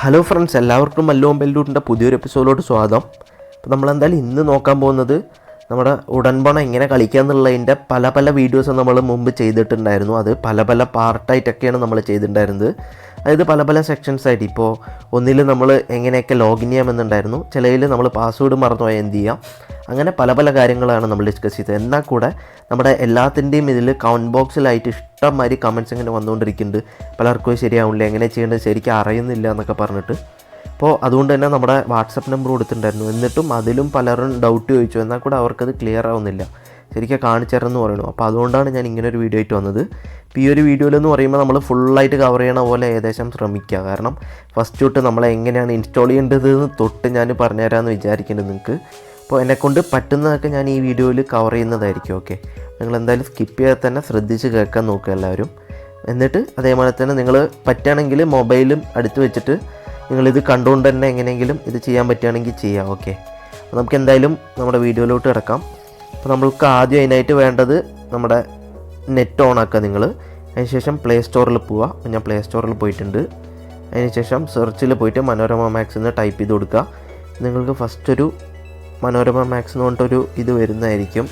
Hello friends, എല്ലാവർക്കും മല്ലു ബെല്ലൂട്ടിൻ്റെ പുതിയൊരു എപ്പിസോഡിലോട്ട് സ്വാഗതം. അപ്പോൾ നമ്മളെന്തായാലും ഇന്ന് നോക്കാൻ പോകുന്നത് നമ്മുടെ ഉടൻപണം എങ്ങനെ കളിക്കുക എന്നുള്ളതിൻ്റെ പല വീഡിയോസ് നമ്മൾ മുമ്പ് ചെയ്തിട്ടുണ്ടായിരുന്നു. അത് പല പാർട്ടായിട്ടൊക്കെയാണ് നമ്മൾ ചെയ്തിട്ടുണ്ടായിരുന്നത്. അതായത് പല സെക്ഷൻസ് ആയിട്ട്. ഇപ്പോൾ ഒന്നിൽ നമ്മൾ എങ്ങനെയൊക്കെ ലോഗിൻ ചെയ്യാമെന്നുണ്ടായിരുന്നു, ചിലതിൽ നമ്മൾ പാസ്വേഡ് മറന്നുപോയാൽ എന്ത് ചെയ്യാം, അങ്ങനെ പല കാര്യങ്ങളാണ് നമ്മൾ ഡിസ്കസ് ചെയ്തത്. എന്നാൽ കൂടെ നമ്മുടെ എല്ലാത്തിൻ്റെയും ഇതിൽ കമൻറ്റ് ബോക്സിലായിട്ട് ഇഷ്ടംമാതിരി കമൻറ്റ്സ് ഇങ്ങനെ വന്നുകൊണ്ടിരിക്കുന്നുണ്ട്. പലർക്കും ശരിയാവില്ല, എങ്ങനെ ചെയ്യേണ്ടത് ശരിക്കും അറിയുന്നില്ല എന്നൊക്കെ പറഞ്ഞിട്ട്. അപ്പോൾ അതുകൊണ്ട് തന്നെ നമ്മുടെ വാട്സപ്പ് നമ്പർ കൊടുത്തിട്ടുണ്ടായിരുന്നു. എന്നിട്ടും അതിലും പലരും ഡൗട്ട് ചോദിച്ചു, എന്നാൽ കൂടെ അവർക്കത് ക്ലിയർ ആവുന്നില്ല, ശരിക്കും കാണിച്ചു തരണമെന്ന് പറയുന്നു. അപ്പോൾ അതുകൊണ്ടാണ് ഞാൻ ഇങ്ങനെ ഒരു വീഡിയോ ആയിട്ട് വന്നത്. ഇപ്പോൾ ഈ ഒരു വീഡിയോയിലെന്ന് പറയുമ്പോൾ നമ്മൾ ഫുള്ളായിട്ട് കവർ ചെയ്യണ പോലെ ഏകദേശം ശ്രമിക്കുക. കാരണം ഫസ്റ്റ് തൊട്ട് നമ്മളെ എങ്ങനെയാണ് ഇൻസ്റ്റാൾ ചെയ്യേണ്ടതെന്ന് തൊട്ട് ഞാൻ പറഞ്ഞുതരാമെന്ന് വിചാരിക്കുന്നുണ്ട് നിങ്ങൾക്ക്. അപ്പോൾ എന്നെക്കൊണ്ട് പറ്റുന്നതൊക്കെ ഞാൻ ഈ വീഡിയോയിൽ കവർ ചെയ്യുന്നതായിരിക്കും. ഓക്കെ, നിങ്ങൾ എന്തായാലും സ്കിപ്പ് ചെയ്യാതെ തന്നെ ശ്രദ്ധിച്ച് കേൾക്കാൻ നോക്കുക എല്ലാവരും. എന്നിട്ട് അതേപോലെ തന്നെ നിങ്ങൾ പറ്റുകയാണെങ്കിൽ മൊബൈലും അടുത്ത് വെച്ചിട്ട് നിങ്ങളിത് കണ്ടുകൊണ്ട് തന്നെ എങ്ങനെയെങ്കിലും ഇത് ചെയ്യാൻ പറ്റുകയാണെങ്കിൽ ചെയ്യാം. ഓക്കെ, അപ്പോൾ നമുക്ക് എന്തായാലും നമ്മുടെ വീഡിയോയിലോട്ട് കിടക്കാം. അപ്പോൾ നമ്മൾക്ക് ആദ്യം അതിനായിട്ട് വേണ്ടത് നമ്മുടെ നെറ്റ് ഓൺ ആക്കുക നിങ്ങൾ. അതിനുശേഷം പ്ലേ സ്റ്റോറിൽ പോവുക. ഞാൻ പ്ലേ സ്റ്റോറിൽ പോയിട്ടുണ്ട്. അതിനുശേഷം സെർച്ചിൽ പോയിട്ട് ManoramaMax എന്ന് ടൈപ്പ് ചെയ്ത് കൊടുക്കുക. നിങ്ങൾക്ക് ഫസ്റ്റ് ഒരു ManoramaMax എന്ന് പറഞ്ഞിട്ടൊരു ഇത് വരുന്നതായിരിക്കും.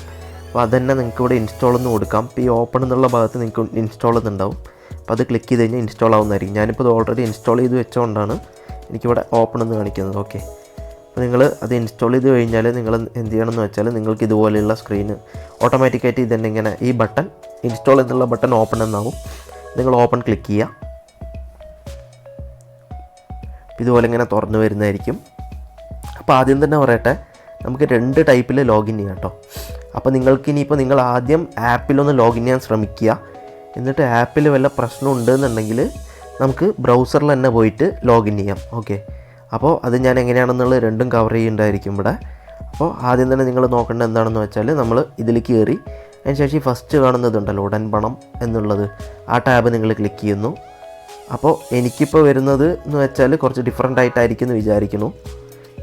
അപ്പോൾ അതന്നെ നിങ്ങൾക്ക് ഇവിടെ ഇൻസ്റ്റാൾ എന്ന് കൊടുക്കാം. ഇപ്പോൾ ഈ ഓപ്പൺ എന്നുള്ള ഭാഗത്ത് നിങ്ങൾക്ക് ഇൻസ്റ്റാൾ എന്നുണ്ടാവും. അപ്പോൾ അത് ക്ലിക്ക് ചെയ്ത് കഴിഞ്ഞാൽ ഇൻസ്റ്റാൾ ആവുന്നതായിരിക്കും. ഞാനിപ്പോൾ ഇത് ഓൾറെഡി ഇൻസ്റ്റാൾ ചെയ്ത് വെച്ചുകൊണ്ടാണ് എനിക്കിവിടെ ഓപ്പൺ എന്ന് കാണിക്കുന്നത്. ഓക്കെ, അപ്പോൾ നിങ്ങൾ അത് ഇൻസ്റ്റാൾ ചെയ്ത് കഴിഞ്ഞാൽ നിങ്ങൾ എന്ത് ചെയ്യണമെന്ന് വെച്ചാൽ നിങ്ങൾക്ക് ഇതുപോലെയുള്ള സ്ക്രീന് ഓട്ടോമാറ്റിക്കായിട്ട് ഇതന്നെ ഇങ്ങനെ ഈ ബട്ടൺ ഇൻസ്റ്റാൾ എന്നുള്ള ബട്ടൺ ഓപ്പൺ എന്നാവും. നിങ്ങൾ ഓപ്പൺ ക്ലിക്ക് ചെയ്യുക. ഇതുപോലെ ഇങ്ങനെ തുറന്നു വരുന്നതായിരിക്കും. അപ്പോൾ ആദ്യം തന്നെ പറയട്ടെ, നമുക്ക് 2 ടൈപ്പിൽ ലോഗിൻ ചെയ്യാം കേട്ടോ. അപ്പോൾ നിങ്ങൾക്ക് ഇനിയിപ്പോൾ നിങ്ങൾ ആദ്യം ആപ്പിലൊന്ന് ലോഗിൻ ചെയ്യാൻ ശ്രമിക്കുക. എന്നിട്ട് ആപ്പിൽ വല്ല പ്രശ്നം ഉണ്ടെന്നുണ്ടെങ്കിൽ നമുക്ക് ബ്രൗസറിൽ തന്നെ പോയിട്ട് ലോഗിൻ ചെയ്യാം. ഓക്കെ, അപ്പോൾ അത് ഞാൻ എങ്ങനെയാണെന്നുള്ളത് രണ്ടും കവർ ചെയ്യുന്നുണ്ടായിരിക്കും ഇവിടെ. അപ്പോൾ ആദ്യം തന്നെ നിങ്ങൾ നോക്കേണ്ടത് എന്താണെന്ന് വെച്ചാൽ നമ്മൾ ഇതിലേക്ക് കയറി അതിനുശേഷം ഫസ്റ്റ് കാണുന്നതുണ്ടല്ലോ ഉടൻപണം എന്നുള്ളത്, ആ ടാബ് നിങ്ങൾ ക്ലിക്ക് ചെയ്യുന്നു. അപ്പോൾ എനിക്കിപ്പോൾ വരുന്നത് എന്ന് വെച്ചാൽ കുറച്ച് ഡിഫറെൻ്റ് ആയിട്ടായിരിക്കും എന്ന് വിചാരിക്കുന്നു.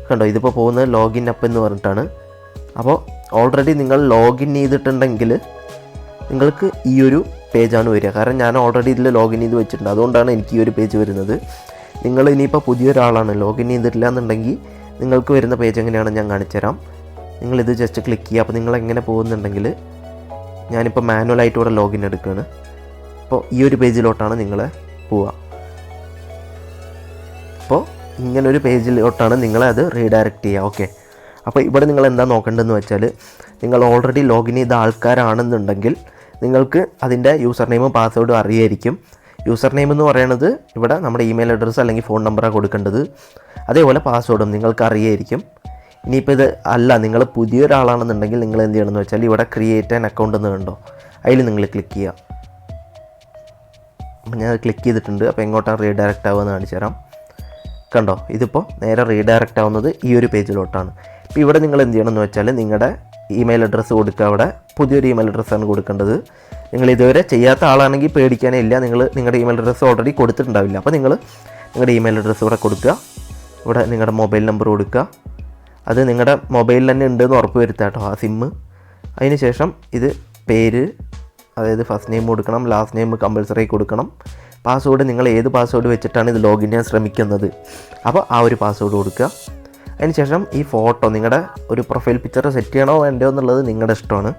കണ്ടോ, ഇതിപ്പോൾ പോകുന്നത് ലോഗിൻ അപ്പ് എന്ന് പറഞ്ഞിട്ടാണ്. അപ്പോൾ ഓൾറെഡി നിങ്ങൾ ലോഗിൻ ചെയ്തിട്ടുണ്ടെങ്കിൽ നിങ്ങൾക്ക് ഈ ഒരു പേജാണ് വരിക. കാരണം ഞാൻ ഓൾറെഡി ഇതിൽ ലോഗിൻ ചെയ്ത് വെച്ചിട്ടുണ്ട്, അതുകൊണ്ടാണ് എനിക്ക് ഈ ഒരു പേജ് വരുന്നത്. നിങ്ങൾ ഇനിയിപ്പോൾ പുതിയൊരാളാണ് ലോഗിൻ ചെയ്തിട്ടില്ല എന്നുണ്ടെങ്കിൽ നിങ്ങൾക്ക് വരുന്ന പേജ് എങ്ങനെയാണെന്ന് ഞാൻ കാണിച്ചു തരാം. നിങ്ങളിത് ജസ്റ്റ് ക്ലിക്ക് ചെയ്യുക. അപ്പോൾ നിങ്ങളെങ്ങനെ പോകുന്നുണ്ടെങ്കിൽ ഞാനിപ്പോൾ മാനുവലായിട്ട് ഇവിടെ ലോഗിൻ എടുക്കുകയാണ്. അപ്പോൾ ഈ ഒരു പേജിലോട്ടാണ് നിങ്ങൾ പോവുക. അപ്പോൾ ഇങ്ങനൊരു പേജിലോട്ടാണ് നിങ്ങളെ അത് റീഡയറക്റ്റ് ചെയ്യുക. ഓക്കെ, അപ്പോൾ ഇവിടെ നിങ്ങൾ എന്താ നോക്കേണ്ടതെന്ന് വെച്ചാൽ നിങ്ങൾ ഓൾറെഡി ലോഗിൻ ചെയ്ത ആൾക്കാരാണെന്നുണ്ടെങ്കിൽ നിങ്ങൾക്ക് അതിൻ്റെ യൂസർ നെയിമും പാസ്വേഡും അറിയായിരിക്കും. യൂസർ നെയിം എന്ന് പറയുന്നത് ഇവിടെ നമ്മുടെ ഇമെയിൽ അഡ്രസ്സ് അല്ലെങ്കിൽ ഫോൺ നമ്പറാണ് കൊടുക്കേണ്ടത്. അതേപോലെ പാസ്വേഡും നിങ്ങൾക്ക് അറിയായിരിക്കും. ഇനിയിപ്പോൾ ഇത് അല്ല, നിങ്ങൾ പുതിയൊരാളാണെന്നുണ്ടെങ്കിൽ നിങ്ങൾ എന്ത് ചെയ്യണമെന്ന് വെച്ചാൽ ഇവിടെ ക്രിയേറ്റ് ആൻ അക്കൗണ്ട് എന്ന് കണ്ടോ, അതിൽ നിങ്ങൾ ക്ലിക്ക് ചെയ്യുക. അപ്പോൾ ഞാൻ ക്ലിക്ക് ചെയ്തിട്ടുണ്ട്. അപ്പോൾ എങ്ങോട്ടാണ് റീഡയറക്റ്റ് ആവുമെന്ന് കാണിച്ചു തരാം. കണ്ടോ, ഇതിപ്പോൾ നേരെ റീഡയറക്റ്റ് ആവുന്നത് ഈ ഒരു പേജിലോട്ടാണ്. ഇപ്പോൾ ഇവിടെ നിങ്ങൾ എന്ത് ചെയ്യണമെന്ന് വെച്ചാൽ നിങ്ങളുടെ ഇമെയിൽ അഡ്രസ്സ് കൊടുക്കുക. അവിടെ പുതിയൊരു ഇമെയിൽ അഡ്രസ്സാണ് കൊടുക്കേണ്ടത്. നിങ്ങൾ ഇതുവരെ ചെയ്യാത്ത ആളാണെങ്കിൽ പേടിക്കാനേ ഇല്ല, നിങ്ങളുടെ ഇമെയിൽ അഡ്രസ്സ് ഓൾറെഡി കൊടുത്തിട്ടുണ്ടാവില്ല. അപ്പോൾ നിങ്ങൾ നിങ്ങളുടെ ഇമെയിൽ അഡ്രസ്സ് ഇവിടെ കൊടുക്കുക. ഇവിടെ നിങ്ങളുടെ മൊബൈൽ നമ്പർ കൊടുക്കുക. അത് നിങ്ങളുടെ മൊബൈലിൽ തന്നെ ഉണ്ടെന്ന് ഉറപ്പ് വരുത്തുക കേട്ടോ, ആ സിമ്മ്. അതിന് ശേഷം ഇത് പേര്, അതായത് ഫസ്റ്റ് നെയിം കൊടുക്കണം, ലാസ്റ്റ് നെയിം കമ്പൽസറി കൊടുക്കണം. പാസ്വേഡ് നിങ്ങൾ ഏത് പാസ്വേഡ് വെച്ചിട്ടാണ് ഇത് ലോഗിൻ ചെയ്യാൻ ശ്രമിക്കുന്നത്, അപ്പോൾ ആ ഒരു പാസ്വേഡ് കൊടുക്കുക. അതിനുശേഷം ഈ ഫോട്ടോ, നിങ്ങളുടെ ഒരു പ്രൊഫൈൽ പിക്ചർ സെറ്റ് ചെയ്യണോ വേണ്ടോ എന്നുള്ളത് നിങ്ങളുടെ ഇഷ്ടമാണ്.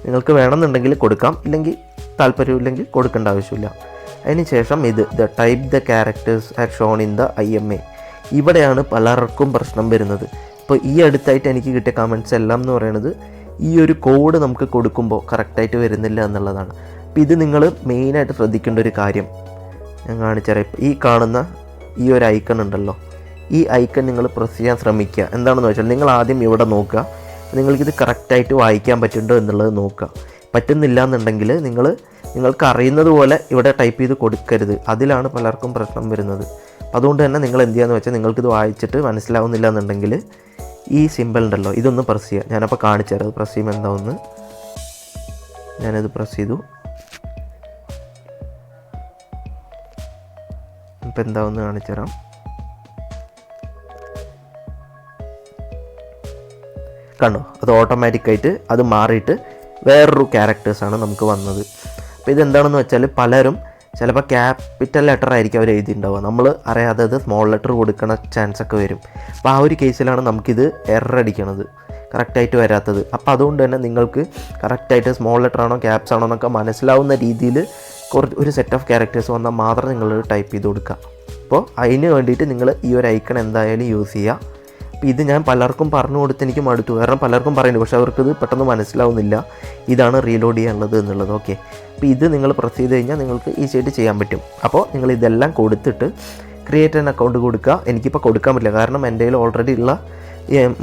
നിങ്ങൾക്ക് വേണമെന്നുണ്ടെങ്കിൽ കൊടുക്കാം, ഇല്ലെങ്കിൽ താല്പര്യമില്ലെങ്കിൽ കൊടുക്കേണ്ട ആവശ്യമില്ല. അതിനുശേഷം ഇത് type the characters as shown in the IMA. ഇവിടെയാണ് പലർക്കും പ്രശ്നം വരുന്നത്. ഇപ്പോൾ ഈ അടുത്തായിട്ട് എനിക്ക് കിട്ടിയ കമൻറ്റ്സ് എല്ലാം എന്ന് പറയുന്നത് ഈ ഒരു കോഡ് നമുക്ക് കൊടുക്കുമ്പോൾ കറക്റ്റായിട്ട് വരുന്നില്ല എന്നുള്ളതാണ്. അപ്പോൾ ഇത് നിങ്ങൾ മെയിനായിട്ട് ശ്രദ്ധിക്കേണ്ട ഒരു കാര്യം ഞാൻ കാണിച്ചുതരാം. ഈ കാണുന്ന ഈ ഒരു ഐക്കൺ ഉണ്ടല്ലോ, ഈ ഐക്കൺ നിങ്ങൾ പ്രസ് ചെയ്യാൻ ശ്രമിക്കുക. എന്താണെന്ന് വെച്ചാൽ നിങ്ങൾ ആദ്യം ഇവിടെ നോക്കുക, നിങ്ങൾക്കിത് കറക്റ്റായിട്ട് വായിക്കാൻ പറ്റുന്നുണ്ടോ എന്നുള്ളത് നോക്കുക. പറ്റുന്നില്ല എന്നുണ്ടെങ്കിൽ നിങ്ങൾക്ക് അറിയുന്നത് പോലെ ഇവിടെ ടൈപ്പ് ചെയ്ത് കൊടുക്കരുത്. അതിലാണ് പലർക്കും പ്രശ്നം വരുന്നത്. അതുകൊണ്ട് തന്നെ നിങ്ങൾ എന്ത് ചെയ്യാന്ന് വെച്ചാൽ നിങ്ങൾക്കിത് വായിച്ചിട്ട് മനസ്സിലാവുന്നില്ല എന്നുണ്ടെങ്കിൽ ഈ സിമ്പിൾ ഉണ്ടല്ലോ, ഇതൊന്ന് പ്രസ് ചെയ്യുക. ഞാനപ്പോൾ കാണിച്ചു തരാം അത് പ്രസ് ചെയ്യുമ്പോൾ എന്താവുമെന്ന്. ഞാനത് പ്രസ് ചെയ്തു. ഇപ്പോൾ എന്താവുമെന്ന് കാണിച്ചു തരാം. കണ്ടോ, അത് ഓട്ടോമാറ്റിക്കായിട്ട് അത് മാറിയിട്ട് വേറൊരു ക്യാരക്ടേഴ്സാണ് നമുക്ക് വന്നത്. അപ്പോൾ ഇതെന്താണെന്ന് വെച്ചാൽ പലരും ചിലപ്പോൾ ക്യാപിറ്റൽ ലെറ്റർ ആയിരിക്കും അവർ എഴുതിയിട്ടുണ്ടാവുക, നമ്മൾ അറിയാതെ അത് സ്മോൾ ലെറ്റർ കൊടുക്കണ ചാൻസ് ഒക്കെ വരും. അപ്പോൾ ആ ഒരു കേസിലാണ് നമുക്കിത് എറർ അടിക്കണത്, കറക്റ്റായിട്ട് വരാത്തത്. അപ്പോൾ അതുകൊണ്ട് തന്നെ നിങ്ങൾക്ക് കറക്റ്റായിട്ട് സ്മോൾ ലെറ്റർ ആണോ ക്യാപ്സ് ആണോ എന്നൊക്കെ മനസ്സിലാവുന്ന രീതിയിൽ ഒരു സെറ്റ് ഓഫ് ക്യാരക്ടേഴ്സ് വന്നാൽ മാത്രം നിങ്ങൾ ടൈപ്പ് ചെയ്ത് കൊടുക്കുക. അപ്പോൾ അതിന് വേണ്ടിയിട്ട് നിങ്ങൾ ഈ ഒരു ഐക്കൺ എന്തായാലും യൂസ് ചെയ്യുക. അപ്പോൾ ഇത് ഞാൻ പലർക്കും പറഞ്ഞു കൊടുത്ത് എനിക്ക് മടുത്തു, കാരണം പലർക്കും പറയുന്നുണ്ട്, പക്ഷേ അവർക്കിത് പെട്ടെന്ന് മനസ്സിലാവുന്നില്ല ഇതാണ് റീലോഡ് ചെയ്യാനുള്ളത് എന്നുള്ളത്. ഓക്കെ, അപ്പോൾ ഇത് നിങ്ങൾ പ്രസ് ചെയ്ത് കഴിഞ്ഞാൽ നിങ്ങൾക്ക് ഈസി ആയിട്ട് ചെയ്യാൻ പറ്റും. അപ്പോൾ നിങ്ങൾ ഇതെല്ലാം കൊടുത്തിട്ട് ക്രിയേറ്റ് ആൻ അക്കൗണ്ട് കൊടുക്കുക. എനിക്കിപ്പോൾ കൊടുക്കാൻ പറ്റില്ല, കാരണം എൻ്റെ കയ്യിൽ ഓൾറെഡി ഉള്ള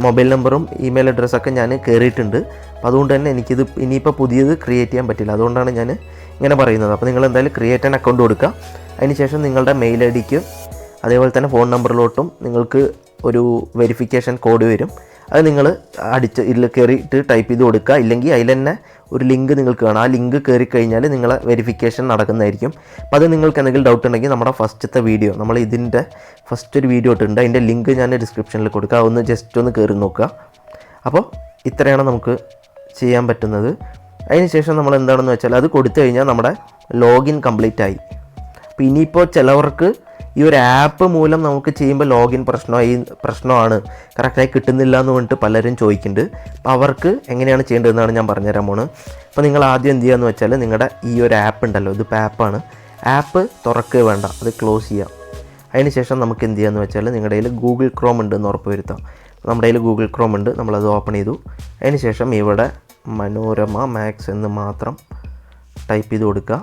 മൊബൈൽ നമ്പറും ഇമെയിൽ അഡ്രസ്സൊക്കെ ഞാൻ കയറിയിട്ടുണ്ട്. അപ്പോൾ അതുകൊണ്ട് തന്നെ എനിക്കിത് ഇനിയിപ്പോൾ പുതിയത് ക്രിയേറ്റ് ചെയ്യാൻ പറ്റില്ല, അതുകൊണ്ടാണ് ഞാൻ ഇങ്ങനെ പറയുന്നത്. അപ്പോൾ നിങ്ങൾ എന്തായാലും ക്രിയേറ്റ് ആൻ അക്കൗണ്ട് കൊടുക്കുക. അതിനുശേഷം നിങ്ങളുടെ മെയിൽ ഐ ഡിക്ക് അതേപോലെ തന്നെ ഫോൺ നമ്പറിലോട്ടും നിങ്ങൾക്ക് ഒരു വെരിഫിക്കേഷൻ കോഡ് വരും. അത് നിങ്ങൾ ഇതിൽ കയറിയിട്ട് ടൈപ്പ് ചെയ്ത് കൊടുക്കുക. ഇല്ലെങ്കിൽ അതിൽ തന്നെ ഒരു ലിങ്ക് നിങ്ങൾക്ക് കാണാം, ആ ലിങ്ക് കയറി കഴിഞ്ഞാൽ നിങ്ങളെ വെരിഫിക്കേഷൻ നടക്കുന്നതായിരിക്കും. അപ്പോൾ അത് നിങ്ങൾക്ക് എന്തെങ്കിലും ഡൗട്ട് ഉണ്ടെങ്കിൽ നമ്മുടെ ഫസ്റ്റത്തെ വീഡിയോ, നമ്മൾ ഇതിൻ്റെ ഫസ്റ്റ് ഒരു വീഡിയോ ഇട്ടുണ്ട്, അതിൻ്റെ ലിങ്ക് ഞാൻ ഡിസ്ക്രിപ്ഷനിൽ കൊടുക്കുക, ഒന്ന് ജസ്റ്റ് ഒന്ന് കയറി നോക്കുക. അപ്പോൾ ഇത്രയാണ് നമുക്ക് ചെയ്യാൻ പറ്റുന്നത്. അതിനുശേഷം നമ്മൾ എന്താണെന്ന് വെച്ചാൽ അത് കൊടുത്തു കഴിഞ്ഞാൽ നമ്മുടെ ലോഗിൻ കംപ്ലീറ്റ് ആയി. അപ്പോൾ ഇനിയിപ്പോൾ ചിലവർക്ക് ഈ ഒരു ആപ്പ് മൂലം നമുക്ക് ചെയ്യുമ്പോൾ ലോഗിൻ പ്രശ്നമാണ്, കറക്റ്റായി കിട്ടുന്നില്ല എന്ന് പറഞ്ഞിട്ട് പലരും ചോദിക്കുന്നുണ്ട്. അപ്പോൾ അവർക്ക് എങ്ങനെയാണ് ചെയ്യേണ്ടതെന്നാണ് ഞാൻ പറഞ്ഞുതരാൻ പോകുന്നത്. അപ്പോൾ നിങ്ങൾ ആദ്യം എന്ത് ചെയ്യുകയെന്ന് വെച്ചാൽ നിങ്ങളുടെ ഈ ഒരു ആപ്പ് ഉണ്ടല്ലോ, ഇതിപ്പോൾ ആപ്പാണ്, ആപ്പ് തുറക്കുക വേണ്ട, അത് ക്ലോസ് ചെയ്യാം. അതിനുശേഷം നമുക്ക് എന്ത് ചെയ്യാമെന്ന് വെച്ചാൽ നിങ്ങളുടെ കയ്യിൽ ഗൂഗിൾ ക്രോം ഉണ്ടെന്ന് ഉറപ്പ് വരുത്താം. നമ്മുടെ കയ്യിൽ ഗൂഗിൾ ക്രോം ഉണ്ട്, നമ്മളത് ഓപ്പൺ ചെയ്തു. അതിനുശേഷം ഇവിടെ ManoramaMax എന്ന് മാത്രം ടൈപ്പ് ചെയ്ത് കൊടുക്കുക.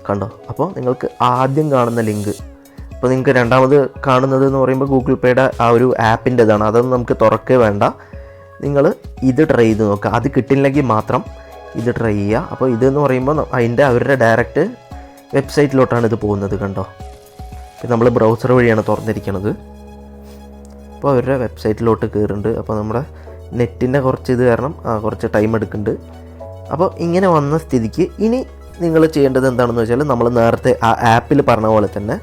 കണ്ടോ? അപ്പോൾ നിങ്ങൾക്ക് ആദ്യം കാണുന്ന ലിങ്ക്, അപ്പോൾ നിങ്ങൾക്ക് രണ്ടാമത് കാണുന്നത് എന്ന് പറയുമ്പോൾ ഗൂഗിൾ പേയുടെ ആ ഒരു ആപ്പിൻ്റെതാണ്, അതൊന്നും നമുക്ക് തുറക്കേ വേണ്ട. നിങ്ങൾ ഇത് ട്രൈ ചെയ്ത് നോക്കുക, അത് കിട്ടില്ലെങ്കിൽ മാത്രം ഇത് ട്രൈ ചെയ്യുക. അപ്പോൾ ഇതെന്ന് പറയുമ്പോൾ അവരുടെ ഡയറക്റ്റ് വെബ്സൈറ്റിലോട്ടാണ് ഇത് പോകുന്നത്. കണ്ടോ? ഇപ്പം നമ്മൾ ബ്രൗസർ വഴിയാണ് തുറന്നിരിക്കുന്നത്. അപ്പോൾ അവരുടെ വെബ്സൈറ്റിലോട്ട് കയറുന്നുണ്ട്. അപ്പോൾ നമ്മുടെ നെറ്റിൻ്റെ കുറച്ച് ഇത് കാരണം കുറച്ച് ടൈം എടുക്കുന്നുണ്ട്. അപ്പോൾ ഇങ്ങനെ വന്ന സ്ഥിതിക്ക് ഇനി നിങ്ങൾ ചെയ്യേണ്ടത് എന്താണെന്ന് വെച്ചാൽ നമ്മൾ നേരത്തെ ആ ആപ്പിൽ പറഞ്ഞ പോലെ തന്നെ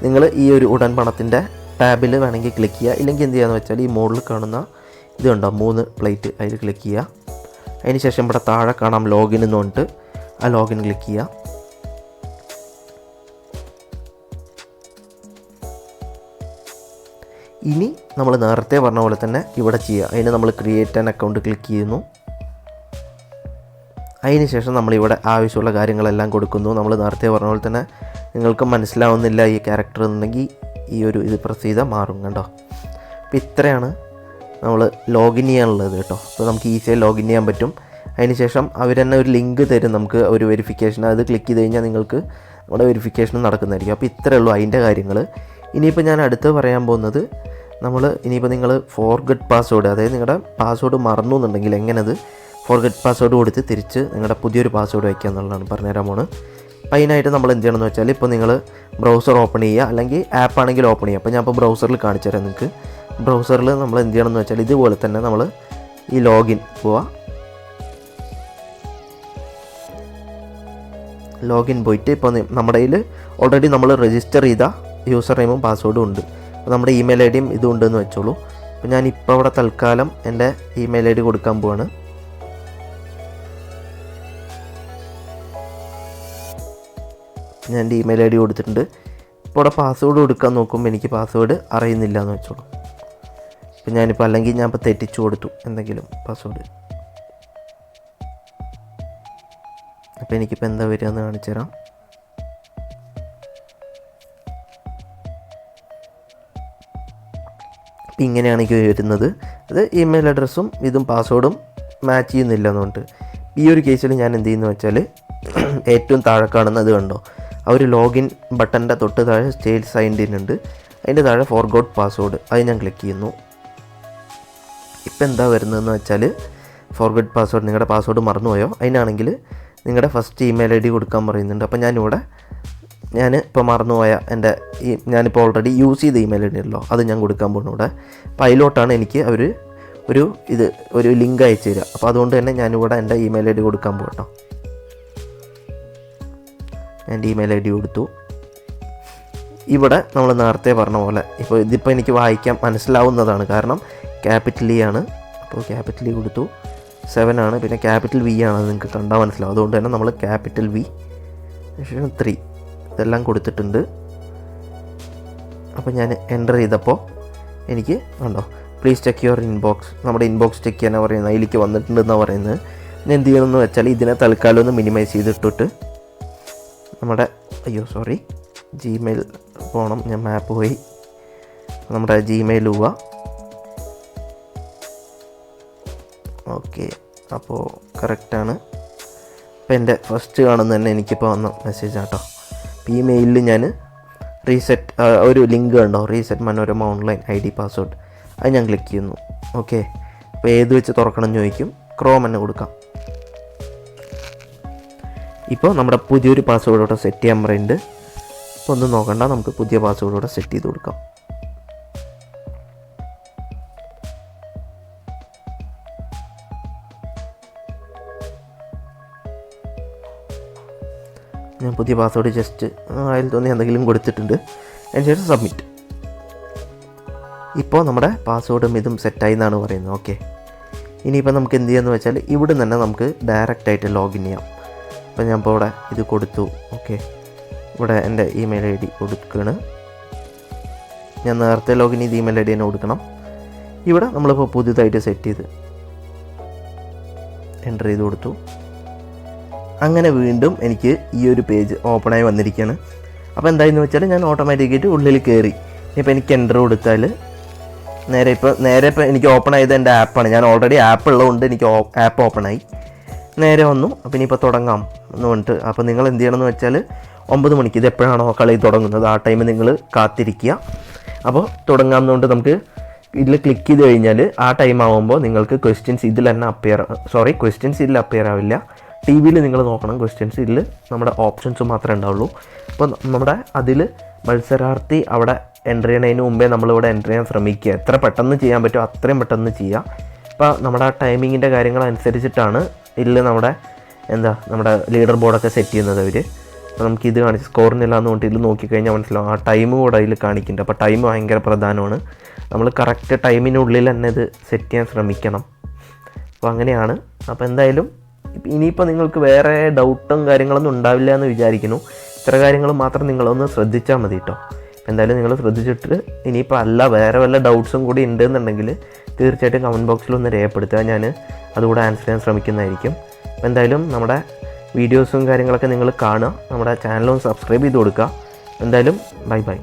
നിങ്ങൾ ഈ ഒരു ഉടൻ പണത്തിൻ്റെ ടാബിൽ വേണമെങ്കിൽ ക്ലിക്ക് ചെയ്യുക. ഇല്ലെങ്കിൽ എന്ത് ചെയ്യാന്ന് വെച്ചാൽ ഈ മുകളിൽ കാണുന്ന ഇത് കണ്ടോ 3 പ്ലേറ്റ്, അതിൽ ക്ലിക്ക് ചെയ്യുക. അതിന് ശേഷം ഇവിടെ താഴെ കാണാം ലോഗിൻ എന്ന് പറഞ്ഞിട്ട്, ആ ലോഗിൻ ക്ലിക്ക് ചെയ്യുക. ഇനി നമ്മൾ നേരത്തെ പറഞ്ഞ പോലെ തന്നെ ഇവിടെ ചെയ്യുക. അതിന് നമ്മൾ ക്രിയേറ്റ് ആൻ അക്കൗണ്ട് ക്ലിക്ക് ചെയ്യുന്നു. അതിന് ശേഷം നമ്മളിവിടെ ആവശ്യമുള്ള കാര്യങ്ങളെല്ലാം കൊടുക്കുന്നു. നമ്മൾ നേരത്തെ പറഞ്ഞ പോലെ തന്നെ നിങ്ങൾക്ക് മനസ്സിലാവുന്നില്ല ഈ ക്യാരക്ടർ എന്നുണ്ടെങ്കിൽ ഈ ഒരു ഇത് പ്രസ് ചെയ്താൽ മാറും. കണ്ടോ? അപ്പോൾ ഇത്രയാണ് നമ്മൾ ലോഗിൻ ചെയ്യാനുള്ളത് കേട്ടോ. അപ്പോൾ നമുക്ക് ഈസിയായി ലോഗിൻ ചെയ്യാൻ പറ്റും. അതിന് ശേഷം അവർ തന്നെ ഒരു ലിങ്ക് തരും നമുക്ക്, ഒരു വെരിഫിക്കേഷൻ, അത് ക്ലിക്ക് ചെയ്ത് കഴിഞ്ഞാൽ നിങ്ങൾക്ക് നമ്മുടെ വെരിഫിക്കേഷൻ നടക്കുന്നതായിരിക്കും. അപ്പോൾ ഇത്രയേ ഉള്ളൂ അതിൻ്റെ കാര്യങ്ങൾ. ഇനിയിപ്പോൾ ഞാൻ അടുത്ത് പറയാൻ പോകുന്നത്, ഇനിയിപ്പോൾ നിങ്ങൾ ഫോർഗെറ്റ് പാസ്വേഡ്, അതായത് നിങ്ങളുടെ പാസ്വേഡ് മറന്നു എന്നുണ്ടെങ്കിൽ എങ്ങനെ അത് ഫോർഗെറ്റ് പാസ്വേഡ് കൊടുത്ത് തിരിച്ച് നിങ്ങളുടെ പുതിയൊരു പാസ്വേഡ് വയ്ക്കുക എന്നുള്ളതാണ് പറഞ്ഞുതരാൻ പോകുന്നത്. അപ്പോൾ അതിനായിട്ട് നമ്മൾ എന്ത് ചെയ്യണമെന്ന് വെച്ചാൽ, ഇപ്പോൾ നിങ്ങൾ ബ്രൗസർ ഓപ്പൺ ചെയ്യുക, അല്ലെങ്കിൽ ആപ്പ് ആണെങ്കിൽ ഓപ്പൺ ചെയ്യുക. അപ്പോൾ ഞാൻ ഇപ്പോൾ ബ്രൗസറിൽ കാണിച്ചു തരാം നിങ്ങൾക്ക്. ബ്രൗസറിൽ നമ്മൾ എന്ത് ചെയ്യണമെന്ന് വെച്ചാൽ ഇതുപോലെ തന്നെ നമ്മൾ ഈ ലോഗിൻ പോവുക. ലോഗിൻ പോയിട്ട് ഇപ്പോൾ നമ്മുടെ കയ്യിൽ ഓൾറെഡി നമ്മൾ രജിസ്റ്റർ ചെയ്ത യൂസർ നെയിമും പാസ്വേഡും ഉണ്ട്. അപ്പോൾ നമ്മുടെ ഇമെയിൽ ഐ ഡിയും ഇതും ഉണ്ടെന്ന് വെച്ചോളൂ. അപ്പോൾ ഞാനിപ്പോൾ അവിടെ തൽക്കാലം എൻ്റെ ഇമെയിൽ ഐ ഡി കൊടുക്കാൻ പോവാണ്. ഞാൻ എൻ്റെ ഇമെയിൽ ഐ ഡി കൊടുത്തിട്ടുണ്ട്. ഇപ്പോൾ അവിടെ പാസ്വേഡ് കൊടുക്കാൻ നോക്കുമ്പോൾ എനിക്ക് പാസ്വേഡ് അറിയുന്നില്ല എന്ന് വെച്ചോളൂ. അപ്പോൾ ഞാനിപ്പോൾ അല്ലെങ്കിൽ ഞാനിപ്പോൾ തെറ്റിച്ചു കൊടുത്തു എന്തെങ്കിലും പാസ്വേഡ്. അപ്പോൾ എനിക്കിപ്പോൾ എന്താ വരിക എന്ന് കാണിച്ചു തരാം. അപ്പോൾ ഇങ്ങനെയാണ് എനിക്ക് വരുന്നത്. അത് ഇമെയിൽ അഡ്രസ്സും ഇതും പാസ്വേഡും മാച്ച് ചെയ്യുന്നില്ല എന്നുകൊണ്ട് ഈ ഒരു കേസിൽ ഞാൻ എന്ത് ചെയ്യുന്നു വെച്ചാൽ, ഏറ്റവും താഴെ കാണുന്നത് കണ്ടോ, ആ ഒരു ലോഗിൻ ബട്ടൻ്റെ തൊട്ട് താഴെ സ്റ്റേറ്റ് സൈൻഡ് ഇൻ ഉണ്ട്, അതിൻ്റെ താഴെ ഫോർഗോട്ട് പാസ്വേഡ്, അത് ഞാൻ ക്ലിക്ക് ചെയ്യുന്നു. ഇപ്പോൾ എന്താ വരുന്നതെന്ന് വെച്ചാൽ, ഫോർഗോട്ട് പാസ്വേഡ്, നിങ്ങളുടെ പാസ്വേഡ് മറന്നുപോയോ, അതിനാണെങ്കിൽ നിങ്ങളുടെ ഫസ്റ്റ് ഇമെയിൽ ഐ ഡി കൊടുക്കാൻ പറയുന്നുണ്ട്. അപ്പോൾ ഞാനിപ്പോൾ മറന്നുപോയ ഞാനിപ്പോൾ ഓൾറെഡി യൂസ് ചെയ്ത ഇമെയിൽ ഐ ഡി ഉണ്ടല്ലോ, അത് ഞാൻ കൊടുക്കാൻ പോകുന്നു ഇവിടെ. അപ്പോൾ അതിലോട്ടാണ് എനിക്ക് അവർ ഒരു ലിങ്ക് അയച്ചു തരിക. അപ്പോൾ അതുകൊണ്ട് തന്നെ ഞാനിവിടെ എൻ്റെ ഇമെയിൽ ഐ ഡി കൊടുക്കാൻ പോകട്ടോ. എൻ്റെ ഇമെയിൽ ഐ ഡി കൊടുത്തു. ഇവിടെ നമ്മൾ നേരത്തെ പറഞ്ഞ പോലെ ഇതിപ്പോൾ എനിക്ക് വായിക്കാൻ മനസ്സിലാവുന്നതാണ്, കാരണം ക്യാപിറ്റൽ ഇ ആണ്. അപ്പോൾ ക്യാപിറ്റൽ ഇ കൊടുത്തു. 7 ആണ്, പിന്നെ ക്യാപിറ്റൽ വി ആണ്, നിങ്ങൾക്ക് കണ്ടാൽ മനസ്സിലാവും. അതുകൊണ്ട് തന്നെ നമ്മൾ ക്യാപിറ്റൽ വി സെഷൻ 3 ഇതെല്ലാം കൊടുത്തിട്ടുണ്ട്. അപ്പോൾ ഞാൻ എൻ്റർ ചെയ്തപ്പോൾ എനിക്ക് ഉണ്ടോ പ്ലീസ് ചെക്ക് യുവർ ഇൻബോക്സ്, നമ്മുടെ ഇൻബോക്സ് ചെക്ക് ചെയ്യാനാണ് പറയുന്നത്, അതിലേക്ക് വന്നിട്ടുണ്ടെന്നാണ് പറയുന്നത്. ഞാൻ എന്ത് ചെയ്യണമെന്ന് വെച്ചാൽ ഇതിനെ തൽക്കാലം ഒന്ന് മിനിമൈസ് ചെയ്തിട്ടിട്ട് നമ്മുടെ ജിമെയിൽ പോകണം. ഞാൻ മാപ്പ് പോയി നമ്മുടെ ജിമെയിൽ പോവുക. ഓക്കെ, അപ്പോൾ കറക്റ്റാണ്. അപ്പോൾ എൻ്റെ ഫസ്റ്റ് കാണുന്ന തന്നെ എനിക്കിപ്പോൾ വന്ന മെസ്സേജ് ആട്ടോ. അപ്പോൾ ഈ മെയിലിൽ ഞാൻ ഒരു ലിങ്ക് ഉണ്ടോ, reset Manorama online ID password, അത് ഞാൻ ക്ലിക്ക് ചെയ്യുന്നു. ഓക്കെ, അപ്പോൾ ഏത് വെച്ച് തുറക്കണം എന്ന് ചോദിക്കും. ക്രോം തന്നെ കൊടുക്കാം. ഇപ്പോൾ നമ്മുടെ പുതിയൊരു പാസ്വേഡോടെ സെറ്റ് ചെയ്യാൻ പറയുന്നുണ്ട്. അപ്പോൾ ഒന്നും നോക്കണ്ട, നമുക്ക് പുതിയ പാസ്വേഡോടെ സെറ്റ് ചെയ്ത് കൊടുക്കാം. ഞാൻ പുതിയ പാസ്വേഡ് ജസ്റ്റ് അതിൽ തോന്നി എന്തെങ്കിലും കൊടുത്തിട്ടുണ്ട്. അതിനുശേഷം സബ്മിറ്റ്. ഇപ്പോൾ നമ്മുടെ പാസ്വേഡും ഇതും സെറ്റായി എന്നാണ് പറയുന്നത്. ഓക്കെ, ഇനിയിപ്പോൾ നമുക്ക് എന്ത് ചെയ്യാമെന്ന് വെച്ചാൽ ഇവിടെ തന്നെ നമുക്ക് ഡയറക്റ്റായിട്ട് ലോഗിൻ ചെയ്യാം. അപ്പോൾ ഞാൻ ഇപ്പോൾ ഇവിടെ ഇത് കൊടുത്തു. ഓക്കെ, ഇവിടെ എൻ്റെ ഇമെയിൽ ID കൊടുക്കുകയാണ്. ഞാൻ നേരത്തെ ലോഗിൻ ചെയ്ത് ഇമെയിൽ ID തന്നെ കൊടുക്കണം. ഇവിടെ നമ്മളിപ്പോൾ പുതിയതായിട്ട് സെറ്റ് ചെയ്ത് എൻ്റർ ചെയ്ത് കൊടുത്തു. അങ്ങനെ വീണ്ടും എനിക്ക് ഈ ഒരു പേജ് ഓപ്പണായി വന്നിരിക്കുകയാണ്. അപ്പോൾ എന്തായെന്ന് വെച്ചാൽ ഞാൻ ഓട്ടോമാറ്റിക്കായിട്ട് ഉള്ളിൽ കയറി. ഇപ്പോൾ എനിക്ക് എൻ്റർ കൊടുത്താൽ നേരെ ഇപ്പോൾ എനിക്ക് ഓപ്പൺ ആയത് എൻ്റെ ആപ്പാണ്. ഞാൻ ഓൾറെഡി ആപ്പ് ഉള്ളതുകൊണ്ട് എനിക്ക് ആപ്പ് ഓപ്പണായി നേരെ വന്നു. അപ്പോൾ ഇനിയിപ്പോൾ തുടങ്ങാം എന്ന് പറഞ്ഞിട്ട്. അപ്പോൾ നിങ്ങൾ എന്ത് ചെയ്യണമെന്ന് വെച്ചാൽ 9 മണിക്ക്, ഇത് എപ്പോഴാണോ കളി തുടങ്ങുന്നത് ആ ടൈം നിങ്ങൾ കാത്തിരിക്കുക. അപ്പോൾ തുടങ്ങാമെന്നുകൊണ്ട് നമുക്ക് ഇതിൽ ക്ലിക്ക് ചെയ്ത് കഴിഞ്ഞാൽ ആ ടൈം ആകുമ്പോൾ നിങ്ങൾക്ക് ക്വസ്റ്റ്യൻസ് ഇതിൽ തന്നെ ക്വസ്റ്റ്യൻസ് ഇതിൽ അപ്പിയർ ആവില്ല. TV-യിൽ നിങ്ങൾ നോക്കണം. ക്വസ്റ്റ്യൻസ് ഇതിൽ നമ്മുടെ ഓപ്ഷൻസ് മാത്രമേ ഉണ്ടാവുള്ളൂ. അപ്പോൾ നമ്മുടെ അതിൽ മത്സരാർത്ഥി അവിടെ എൻ്റർ ചെയ്യണതിന് മുമ്പേ നമ്മളിവിടെ എൻ്റർ ചെയ്യാൻ ശ്രമിക്കുക. എത്ര പെട്ടെന്ന് ചെയ്യാൻ പറ്റുമോ അത്രയും പെട്ടെന്ന് ചെയ്യുക. അപ്പോൾ നമ്മുടെ ടൈമിങ്ങിൻ്റെ കാര്യങ്ങളനുസരിച്ചിട്ടാണ് ഇതിൽ നമ്മുടെ ലീഡർ ബോർഡൊക്കെ സെറ്റ് ചെയ്യുന്നത് അവർ. അപ്പോൾ നമുക്കിത് കാണിച്ച് സ്കോറിനില്ല എന്ന് പറഞ്ഞിട്ട് ഇതിൽ നോക്കിക്കഴിഞ്ഞാൽ മനസ്സിലാവും. ആ ടൈം കൂടെ അതിൽ കാണിക്കുന്നുണ്ട്. അപ്പോൾ ടൈം ഭയങ്കര പ്രധാനമാണ്. നമ്മൾ കറക്റ്റ് ടൈമിനുള്ളിൽ തന്നെ ഇത് സെറ്റ് ചെയ്യാൻ ശ്രമിക്കണം. അപ്പോൾ അങ്ങനെയാണ്. അപ്പോൾ എന്തായാലും ഇനിയിപ്പോൾ നിങ്ങൾക്ക് വേറെ ഡൗട്ടും കാര്യങ്ങളൊന്നും ഉണ്ടാവില്ല എന്ന് വിചാരിക്കുന്നു. ഇത്ര കാര്യങ്ങൾ മാത്രം നിങ്ങളൊന്ന് ശ്രദ്ധിച്ചാൽ മതി കേട്ടോ. എന്തായാലും നിങ്ങൾ ശ്രദ്ധിച്ചിട്ട് ഇനിയിപ്പോൾ വേറെ വല്ല ഡൗട്ട്സും കൂടി ഉണ്ടെന്നുണ്ടെങ്കിൽ തീർച്ചയായിട്ടും കമൻറ്റ് ബോക്സിൽ ഒന്ന് രേഖപ്പെടുത്തുക. ഞാൻ അതുകൂടെ ആൻസർ ചെയ്യാൻ ശ്രമിക്കുന്നതായിരിക്കും. അപ്പോൾ എന്തായാലും നമ്മുടെ വീഡിയോസും കാര്യങ്ങളൊക്കെ നിങ്ങൾ കാണുക. നമ്മുടെ ചാനലൊന്ന് സബ്സ്ക്രൈബ് ചെയ്ത് കൊടുക്കുക. എന്തായാലും ബൈ.